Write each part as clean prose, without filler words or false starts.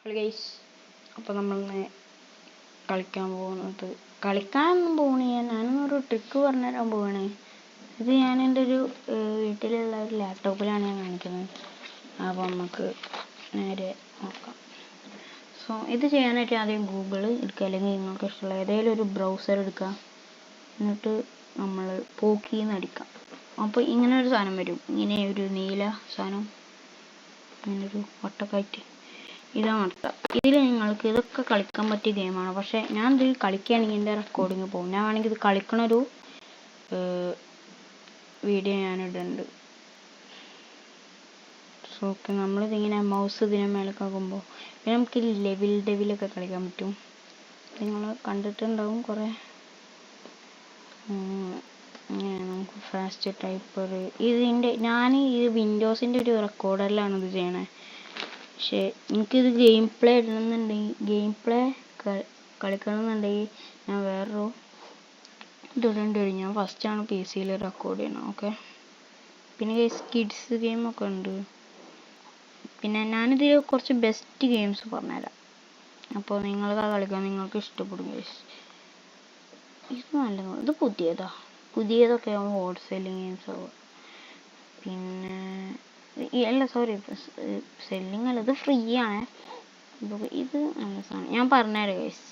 Hello guys, അപ്പോൾ നമ്മളിന്ന് കളിക്കാനൊന്നും പോകണില്ല. ഞാനൊരു ട്രിക്ക് പറഞ്ഞുതരാൻ പോവാണ്. ഇത് ഞാൻ എൻ്റെ ഒരു വീട്ടിലുള്ള ഒരു ലാപ്ടോപ്പിലാണ് ഞാൻ കാണിക്കുന്നത്. അപ്പോൾ നമുക്ക് നേരെ നോക്കാം. സോ ഇത് ചെയ്യാനായിട്ട് ആദ്യം ഗൂഗിൾ എടുക്കുക, അല്ലെങ്കിൽ നിങ്ങൾക്ക് ഇഷ്ടമുള്ള ഏതെങ്കിലും ഒരു ബ്രൗസർ എടുക്കുക. എന്നിട്ട് നമ്മൾ പോക്കിന്ന് അടിക്കാം. അപ്പോൾ ഇങ്ങനെ ഒരു സാധനം വരും, ഇങ്ങനെ ഒരു നീല സാധനം, ഇങ്ങനൊരു വട്ടക്കായിട്ട്. ഇതാണ് നടത്തുക. ഇതിൽ നിങ്ങൾക്ക് ഇതൊക്കെ കളിക്കാൻ പറ്റിയ ഗെയിമാണ്. പക്ഷേ ഞാൻ ഇതിൽ കളിക്കുകയാണെങ്കിൽ എൻ്റെ റെക്കോർഡിങ് പോകും. ഞാൻ വേണമെങ്കിൽ ഇത് കളിക്കണൊരു വീഡിയോ ഞാൻ ഇടുന്നുണ്ട്. സോ ഓക്കെ, നമ്മളിതിങ്ങനെ മൗസ് ഇതിനെ മേലേക്കാകുമ്പോൾ പിന്നെ നമുക്ക് ലെവലൊക്കെ കളിക്കാൻ പറ്റും. നിങ്ങൾ കണ്ടിട്ടുണ്ടാവും കുറേ. നമുക്ക് ഫാസ്റ്റ് ടൈപ്പർ ഞാൻ ഈ വിൻഡോസിൻ്റെ ഒരു റെക്കോർഡറിലാണ് ഇത് ചെയ്യണേ. പക്ഷേ എനിക്കിത് ഗെയിം പ്ലേ കളിക്കണമെന്നുണ്ടെങ്കിൽ ഞാൻ വേറൊരു ഇതിടേണ്ടി വരും. ഞാൻ ഫസ്റ്റാണ് PC റെക്കോർഡ് ചെയ്യണം. ഓക്കെ, പിന്നെ കിഡ്സ് ഗെയിമൊക്കെ ഉണ്ട്. പിന്നെ ഞാനിതിൽ കുറച്ച് ബെസ്റ്റ് ഗെയിംസ് പറഞ്ഞുതരാം. അപ്പോൾ നിങ്ങൾക്ക് കളിക്കാൻ നിങ്ങൾക്ക് ഇഷ്ടപ്പെടും ഗൈസ്. ഇത് നല്ലതാണ്. ഇത് പുതിയതൊക്കെ ഹോട്ട് സെല്ലിങ് ഗെയിംസ് ആവുക. പിന്നെ അല്ല, സോറി, സെല്ലിങ് അല്ല, ഇത് ഫ്രീ ആണ്. ഇത് നല്ല സാധനം ഞാൻ പറഞ്ഞുതരാം ഗൈസ്.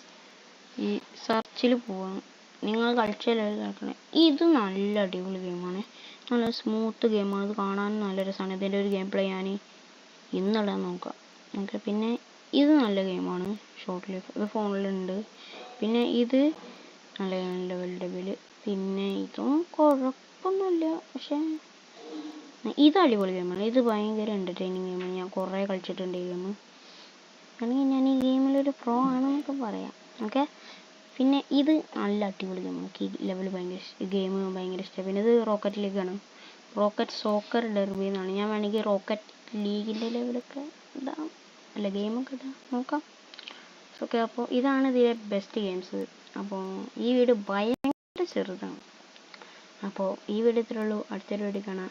ഈ സെർച്ചിൽ പോവാണ്, നിങ്ങൾ കളിച്ചാൽ കളിക്കണേ. ഇത് നല്ല അടിപൊളി ഗെയിമാണ്, നല്ല സ്മൂത്ത് ഗെയിമാണ്. ഇത് കാണാനും നല്ല രസമാണ്. ഇതിൻ്റെ ഒരു ഗെയിം പ്ലേ ഞാൻ ഇന്നിടാൻ നോക്കാം. ഓക്കെ, പിന്നെ ഇത് നല്ല ഗെയിമാണ്, ഷോർട്ട് ലൈഫ്. ഇത് ഫോണിലുണ്ട്. പിന്നെ ഇത് നല്ല ലെവൽ. പിന്നെ ഇതും കുഴപ്പമൊന്നുമില്ല, പക്ഷേ ഇത് അടിപൊളി ഗെയിമാണ്. ഇത് ഭയങ്കര എൻ്റർടൈനിങ് ഗെയിമാണ്. ഞാൻ കുറേ കളിച്ചിട്ടുണ്ട് ഈ ഗെയിം. അല്ലെങ്കിൽ ഞാൻ ഈ ഗെയിമിലൊരു പ്രോ ആണെന്നൊക്കെ പറയാം. ഓക്കെ, പിന്നെ ഇത് നല്ല അടിപൊളി ഗെയിമാണ്. എനിക്ക് ഈ ലെവൽ ഗെയിം ഭയങ്കര ഇഷ്ടമാണ്. പിന്നെ ഇത് റോക്കറ്റ് ലീഗാണ്, റോക്കറ്റ് സോക്കർ ഡെർബി എന്നാണ്. ഞാൻ വേണമെങ്കിൽ റോക്കറ്റ് ലീഗിൻ്റെ ലെവലൊക്കെ ഇടാം, അല്ല ഗെയിമൊക്കെ ഇടാം, നോക്കാം. ഓക്കെ, അപ്പോൾ ഇതാണ് ഇതിലെ ബെസ്റ്റ് ഗെയിംസ്. അപ്പോൾ ഈ വീഡിയോ ഭയങ്കര ചെറുതാണ്. അപ്പോൾ ഈ വീഡിയോ ഇത്രയുള്ളൂ. അടുത്തൊരു വീഡിയോ കാണാം.